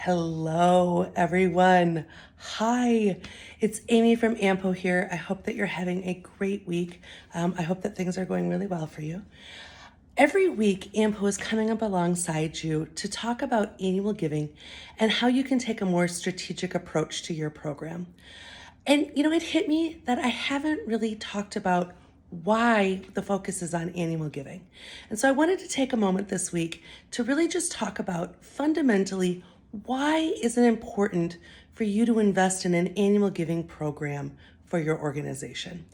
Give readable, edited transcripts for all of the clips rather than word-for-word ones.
Hello, everyone. Hi, it's Amy from AMPO here. I hope that you're having a great week. I hope that things are going really well for you. Every week, AMPO is coming up alongside you to talk about annual giving and how you can take a more strategic approach to your program. And it hit me that I haven't really talked about why the focus is on annual giving. And so I wanted to take a moment this week to really just talk about fundamentally why is it important for you to invest in an annual giving program for your organization.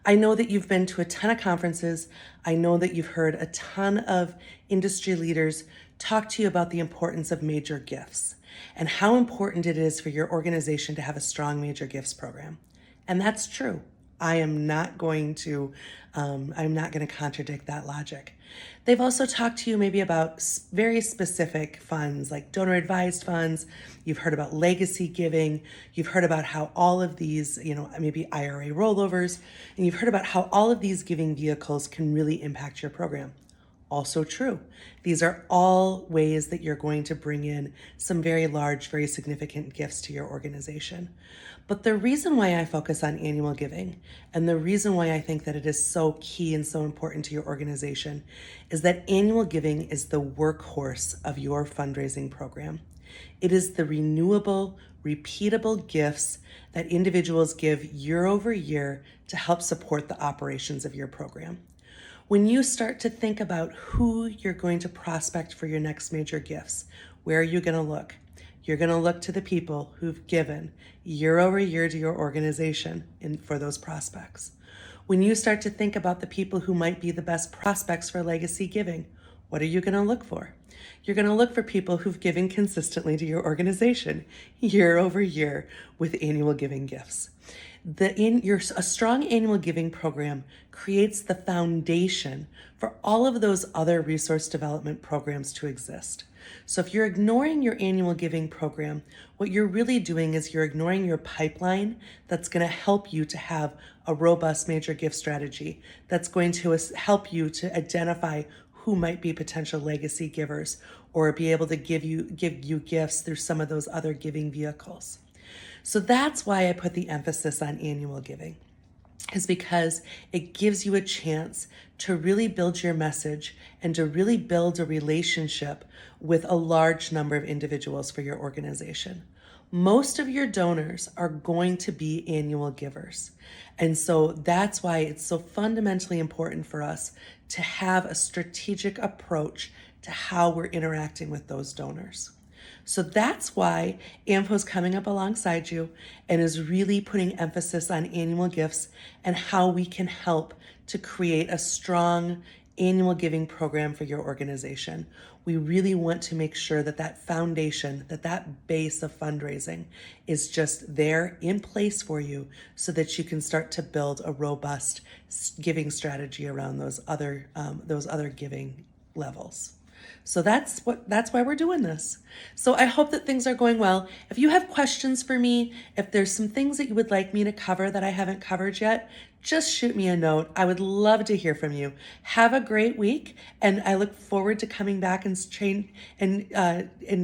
I know that you've been to a ton of conferences. I know that you've heard a ton of industry leaders talk to you about the importance of major gifts and how important it is for your organization to have a strong major gifts program. And that's true. I'm not going to contradict that logic. They've also talked to you maybe about very specific funds like donor advised funds. You've heard about legacy giving. You've heard about how all of these, maybe IRA rollovers, and you've heard about how all of these giving vehicles can really impact your program. Also true. These are all ways that you're going to bring in some very large, very significant gifts to your organization. But the reason why I focus on annual giving and the reason why I think that it is so key and so important to your organization is that annual giving is the workhorse of your fundraising program. It is the renewable, repeatable gifts that individuals give year over year to help support the operations of your program. When you start to think about who you're going to prospect for your next major gifts, where are you going to look? You're going to look to the people who've given year over year to your organization for those prospects. When you start to think about the people who might be the best prospects for legacy giving, what are you going to look for? You're going to look for people who've given consistently to your organization year over year with annual giving gifts. A strong annual giving program creates the foundation for all of those other resource development programs to exist. So if you're ignoring your annual giving program, what you're really doing is you're ignoring your pipeline that's going to help you to have a robust major gift strategy that's going to help you to identify who might be potential legacy givers or be able to give you gifts through some of those other giving vehicles. So that's why I put the emphasis on annual giving, is because it gives you a chance to really build your message and to really build a relationship with a large number of individuals for your organization. Most of your donors are going to be annual givers. And so that's why it's so fundamentally important for us to have a strategic approach to how we're interacting with those donors. So that's why AMPO is coming up alongside you and is really putting emphasis on annual gifts and how we can help to create a strong annual giving program for your organization. We really want to make sure that that foundation, that base of fundraising is just there in place for you so that you can start to build a robust giving strategy around those other giving levels. So that's why we're doing this. So I hope that things are going well. If you have questions for me, if there's some things that you would like me to cover that I haven't covered yet, just shoot me a note. I would love to hear from you. Have a great week, and I look forward to coming back and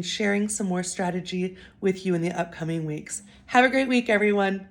sharing some more strategy with you in the upcoming weeks. Have a great week, everyone.